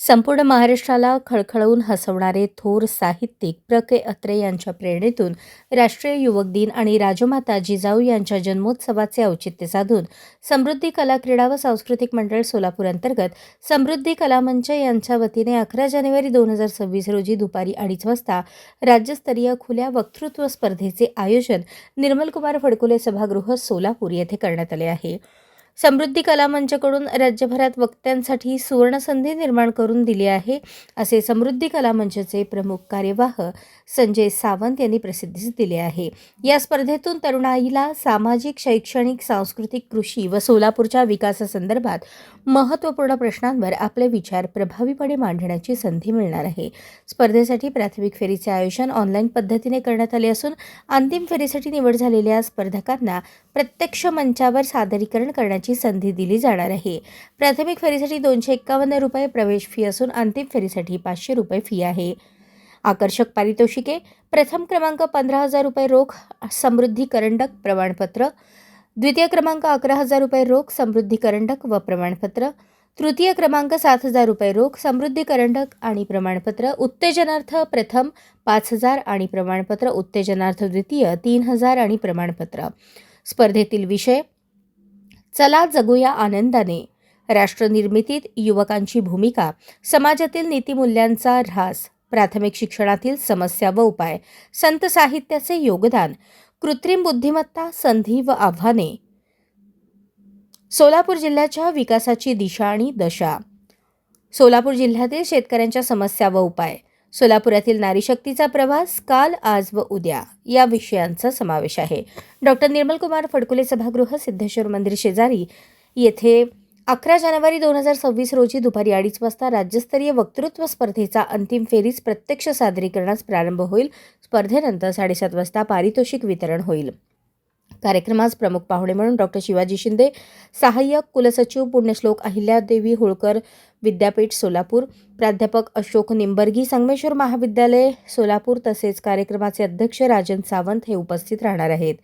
संपूर्ण महाराष्ट्राला खळखळवून हसवणारे थोर साहित्यिक प्र के अत्रे यांच्या प्रेरणेतून राष्ट्रीय युवक दिन आणि राजमाता जिजाऊ यांच्या जन्मोत्सवाचे औचित्य साधून समृद्धी कला क्रीडा व सांस्कृतिक मंडळ सोलापूर अंतर्गत समृद्धी कला मंच यांच्या वतीने 11 जानेवारी 2026 रोजी दुपारी 2:30 वाजता राज्यस्तरीय खुल्या वक्तृत्व स्पर्धेचे आयोजन निर्मलकुमार फडकुले सभागृह सोलापूर येथे करण्यात आले आहे। समृद्धी कला मंचकडून राज्यभरात वक्त्यांसाठी सुवर्णसंधी निर्माण करून दिली आहे, असे समृद्धी कला मंचचे प्रमुख कार्यवाह संजय सावंत यांनी प्रसिद्धीस दिले आहे। या स्पर्धेतून तरुणाईला सामाजिक, शैक्षणिक, सांस्कृतिक, कृषी व सोलापूरच्या विकासासंदर्भात महत्त्वपूर्ण प्रश्नांवर आपले विचार प्रभावीपणे मांडण्याची संधी मिळणार आहे। स्पर्धेसाठी प्राथमिक फेरीचे आयोजन ऑनलाईन पद्धतीने करण्यात आले असून अंतिम फेरीसाठी निवड झालेल्या स्पर्धकांना प्रत्यक्ष मंचावर सादरीकरण करण्याची संधी दिली जाणार आहे। प्राथमिक फेरीसाठी 251 रुपये प्रवेश फी असून अंतिम फेरीसाठी 500 रुपये फी आहे। आकर्षक पारितोषिके: प्रथम क्रमांक 15,000 रुपये रोख समृद्धी करंडक प्रमाणपत्र, द्वितीय क्रमांक 11,000 रुपये रोख समृद्धी करंडक व प्रमाणपत्र, तृतीय क्रमांक 7,000 रुपये रोख समृद्धी करंडक आणि प्रमाणपत्र, उत्तेजनार्थ प्रथम 5,000 आणि प्रमाणपत्र, उत्तेजनार्थ द्वितीय 3,000 आणि प्रमाणपत्र। स्पर्धेतील विषय: चला जगूया आनंदाने, राष्ट्रनिर्मितीत युवकांची भूमिका, समाजातील नीतिमूल्यांचा ऱ्हास, प्राथमिक शिक्षणातील समस्या व उपाय, संत साहित्याचे योगदान, कृत्रिम बुद्धिमत्ता, संधी व आव्हाने, सोलापूर जिल्ह्याच्या विकासाची दिशा आणि दशा, सोलापूर जिल्ह्यातील शेतकऱ्यांच्या समस्या व उपाय, सोलापुरातील नारीशक्तीचा प्रवास काल, आज व उद्या या विषयांचा समावेश आहे। डॉक्टर निर्मलकुमार फडकुले सभागृह, सिद्धेश्वर मंदिर शेजारी येथे 11 जानेवारी 2026 रोजी दुपारी 2:30 वाजता राज्यस्तरीय वक्तृत्व स्पर्धेचा अंतिम फेरीस प्रत्यक्ष सादरीकरणास प्रारंभ होईल। स्पर्धेनंतर 7:30 वाजता पारितोषिक वितरण होईल। कार्यक्रमास प्रमुख पाहुणे म्हणून डॉक्टर शिवाजी शिंदे, सहाय्यक कुलसचिव, पुण्यश्लोक अहिल्यादेवी होळकर विद्यापीठ सोलापूर, प्राध्यापक अशोक निंबर्गी, संगमेश्वर महाविद्यालय सोलापूर तसेच कार्यक्रमाचे अध्यक्ष राजन सावंत हे उपस्थित राहणार आहेत।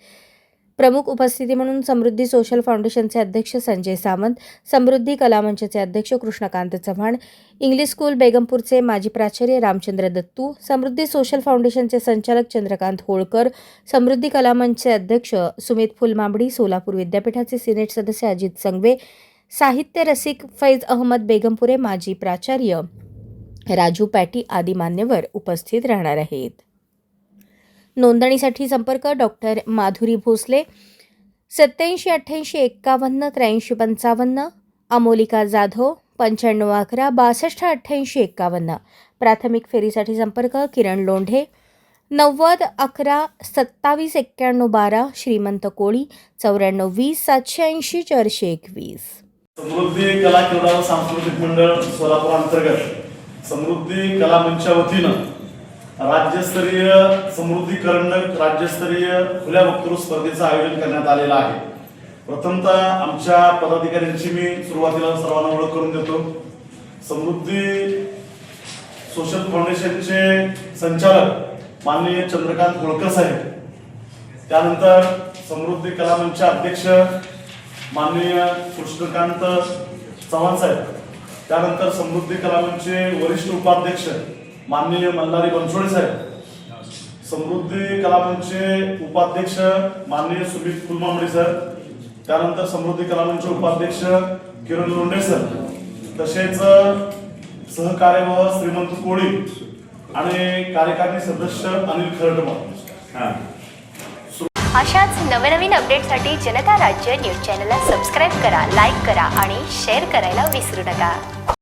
प्रमुख उपस्थिती म्हणून समृद्धी सोशल फाउंडेशनचे अध्यक्ष संजय सावंत, समृद्धी कला मंचचे अध्यक्ष कृष्णकांत चव्हाण, इंग्लिश स्कूल बेगमपूरचे माजी प्राचार्य रामचंद्र दत्तू, समृद्धी सोशल फाउंडेशनचे संचालक चंद्रकांत होळकर, समृद्धी कला मंचचे अध्यक्ष सुमित फुलमांबडी, सोलापूर विद्यापीठाचे सिनेट सदस्य अजित संघवे, साहित्य रसिक फैज अहमद बेगमपुरे, माजी प्राचार्य राजू पॅटी आदी मान्यवर उपस्थित राहणार आहेत। नोंदणीसाठी संपर्क डॉक्टर माधुरी भोसले 87 88 51 83 55, अमोलिका जाधव 95 11 62 88 51। प्राथमिक फेरीसाठी संपर्क किरण लोंढे 90 11 27 91 12, श्रीमंत कोळी 94 20 780 421। समृद्धी कला क्रीडा व सांस्कृतिक मंडळ सोलापूर अंतर्गत समृद्धी कला मंचच्या वतीनं राज्यस्तरीय समृद्धी करंडक राज्यस्तरीय खुल्या वक्तृत्व स्पर्धेचं आयोजन करण्यात आलेलं आहे। प्रथमतः आमच्या पदाधिकाऱ्यांची मी सुरुवातीला सर्वांना ओळख करून देतो। समृद्धी सोशल फाउंडेशनचे संचालक माननीय चंद्रकांत होळकर साहेब, त्यानंतर समृद्धी कला मंचचे अध्यक्ष माननीय कृष्णकांत चव्हाण साहेब, त्यानंतर समृद्धी कला मंचचे वरिष्ठ उपाध्यक्ष माननीय मल्हारी बनसोडे साहेब, समृद्धी कला मंचचे उपाध्यक्ष माननीय सुमित फुलमांबडी सर, त्यानंतर समृद्धी कला मंचचे उपाध्यक्ष किरण लोंढे सर, तसेच सहकार्यवाह श्रीमंत कोळी आणि कार्यकारिणी सदस्य अनिल खरटमा। अशाच नवनवीन अपडेटसाठी जनता राज्य न्यूज चॅनलला सबस्क्राईब करा, लाईक करा आणि शेअर करायला विसरू नका।